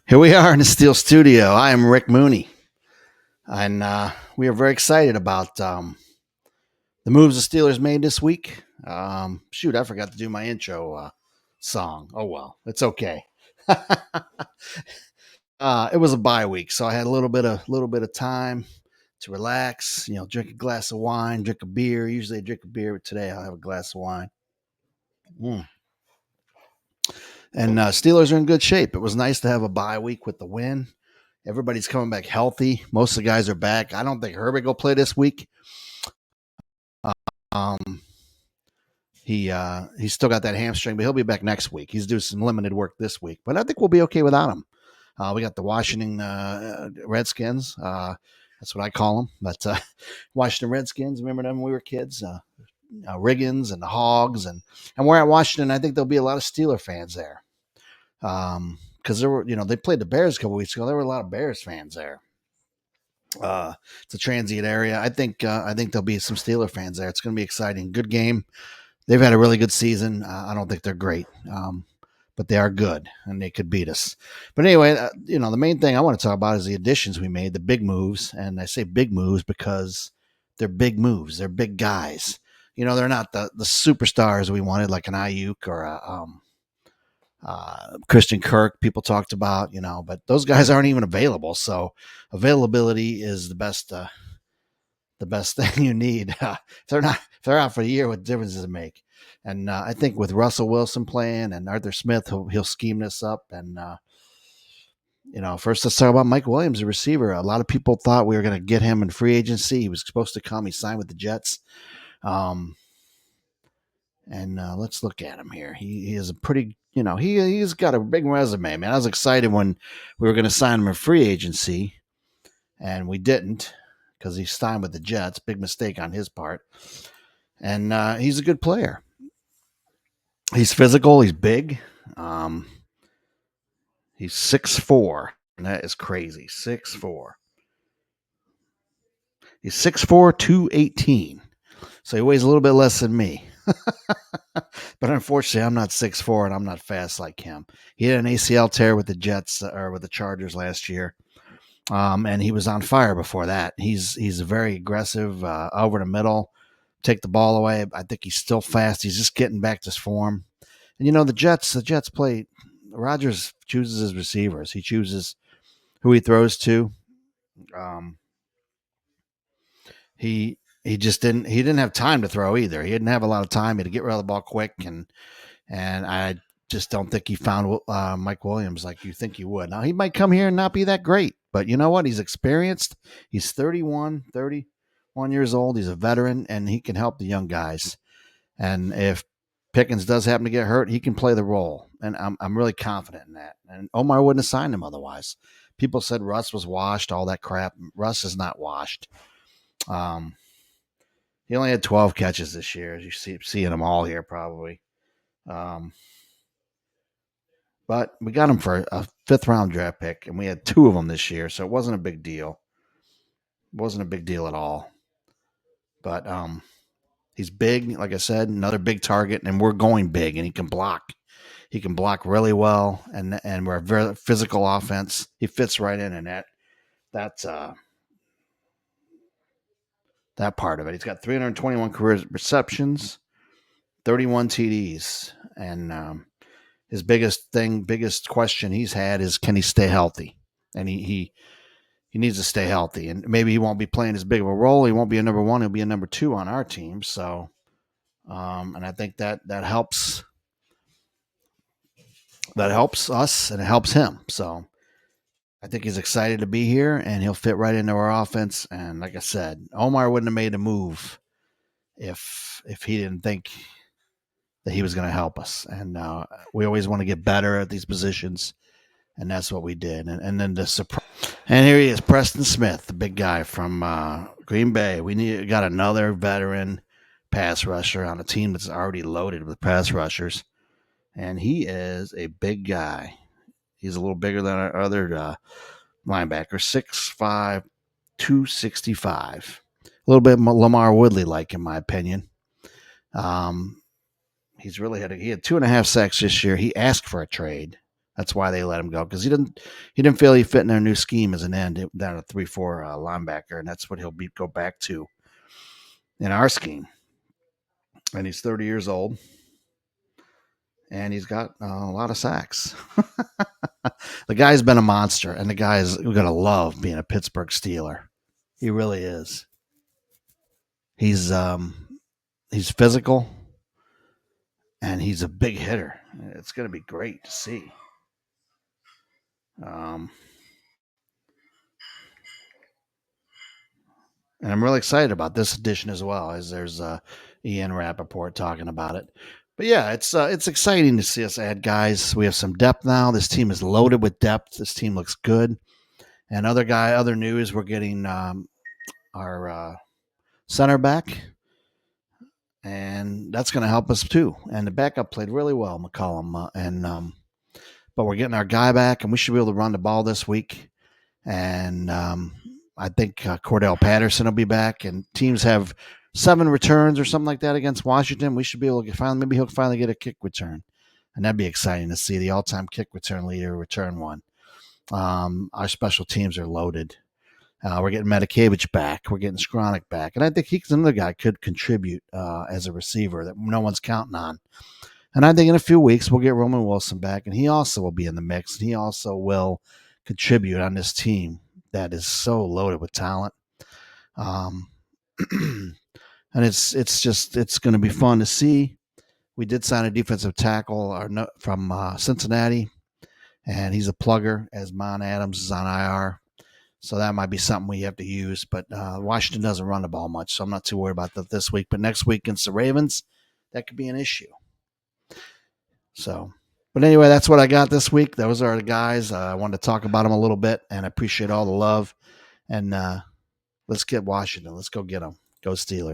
Here we are in the Steel Studio. I am Rick Mooney, and we are very excited about the moves the Steelers made this week. I forgot to do my intro song. Oh well, it's okay. It was a bye week, so I had a little bit of time to relax. Drink a glass of wine, drink a beer. Usually I drink a beer, but today I'll have a glass of wine. And Steelers are in good shape. It was nice to have a bye week with the win. Everybody's coming back healthy. Most of the guys are back. I don't think Herbert will play this week. Um, he's still got that hamstring, but he'll be back next week. He's doing some limited work this week, but I think we'll be okay without him. We got the Washington Redskins. That's what I call them. But Washington Redskins, remember them when we were kids? Riggins and the Hogs, and we're at Washington. I think there'll be a lot of Steeler fans there. Because there were, they played the Bears a couple weeks ago. There were a lot of Bears fans there. It's a transient area. I think there'll be some Steeler fans there. It's going to be exciting. Good game. They've had a really good season. I don't think they're great, but they are good, and they could beat us. But anyway, the main thing I want to talk about is the additions we made, the big moves. And I say big moves because they're big moves. They're big guys. They're not the superstars we wanted, like an Ayuk or Christian Kirk. People talked about, but those guys aren't even available. So availability is the best thing you need. If they're out for a year, what difference does it make? And I think with Russell Wilson playing and Arthur Smith, he'll scheme this up. And first let's talk about Mike Williams, the receiver. A lot of people thought we were going to get him in free agency. He was supposed to come. He signed with the Jets. Let's look at him here. He is a pretty, he's got a big resume, man. I was excited when we were going to sign him in free agency, and we didn't because he signed with the Jets. Big mistake on his part. And he's a good player. He's physical. He's big. He's 6'4", and that is crazy. 6'4". He's 6'4", 218. So he weighs a little bit less than me. But unfortunately, I'm not 6'4", and I'm not fast like him. He had an ACL tear with the Jets or with the Chargers last year, and he was on fire before that. He's very aggressive, over the middle, take the ball away. I think he's still fast. He's just getting back to his form. And the Jets play. Rodgers chooses his receivers. He chooses who he throws to. He didn't have time to throw either. He didn't have a lot of time. He had to get rid of the ball quick, and I just don't think he found Mike Williams like you think he would. Now, he might come here and not be that great, but you know what? He's experienced. He's 31 years old. He's a veteran, and he can help the young guys. And if Pickens does happen to get hurt, he can play the role, and I'm really confident in that. And Omar wouldn't have signed him otherwise. People said Russ was washed, all that crap. Russ is not washed. He only had 12 catches this year, as you seeing them all here probably. But we got him for a 5th-round draft pick, and we had 2 of them this year, so it wasn't a big deal. It wasn't a big deal at all. But he's big, like I said, another big target, and we're going big, and he can block. He can block really well, and we're a very physical offense. He fits right in that part of it. He's got 321 career receptions, 31 TDs, and his biggest question he's had is, can he stay healthy? And he needs to stay healthy, and maybe he won't be playing as big of a role. He won't be a number 1. He'll be a number 2 on our team. So, and I think that helps. That helps us, and it helps him. So I think he's excited to be here, and he'll fit right into our offense. And like I said, Omar wouldn't have made a move if he didn't think that he was going to help us. And we always want to get better at these positions, and that's what we did. And then the surprise. And here he is, Preston Smith, the big guy from Green Bay. We got another veteran pass rusher on a team that's already loaded with pass rushers. And he is a big guy. He's a little bigger than our other linebacker, 6'5", 265. A little bit Lamar Woodley-like, in my opinion. He's really he had 2.5 sacks this year. He asked for a trade. That's why they let him go, because he didn't feel he fit in their new scheme as an end down a 3-4 linebacker, and that's what he'll go back to in our scheme. And he's 30 years old, and he's got a lot of sacks. The guy's been a monster, and the guy is going to love being a Pittsburgh Steeler. He really is. He's physical, and he's a big hitter. It's going to be great to see. And I'm really excited about this edition as well, as there's Ian Rappaport talking about it. But yeah, it's exciting to see us add guys. We have some depth now. This team is loaded with depth. This team looks good. And other news, we're getting our center back, and that's going to help us too. And the backup played really well, McCollum, but we're getting our guy back, and we should be able to run the ball this week. And I think Cordell Patterson will be back, and teams have 7 returns or something like that against Washington. We should be able to maybe he'll finally get a kick return, and that'd be exciting to see the all-time kick return leader return one. Our special teams are loaded. We're getting Medikevich back. We're getting Skronik back, and I think he's another guy could contribute as a receiver that no one's counting on. And I think in a few weeks we'll get Roman Wilson back, and he also will be in the mix, and he also will contribute on this team that is so loaded with talent. And it's going to be fun to see. We did sign a defensive tackle from Cincinnati, and he's a plugger, as Mon Adams is on IR. So that might be something we have to use. But Washington doesn't run the ball much, so I'm not too worried about that this week. But next week against the Ravens, that could be an issue. So, but anyway, that's what I got this week. Those are the guys. I wanted to talk about them a little bit, and I appreciate all the love. And let's get Washington. Let's go get them. Go Steelers.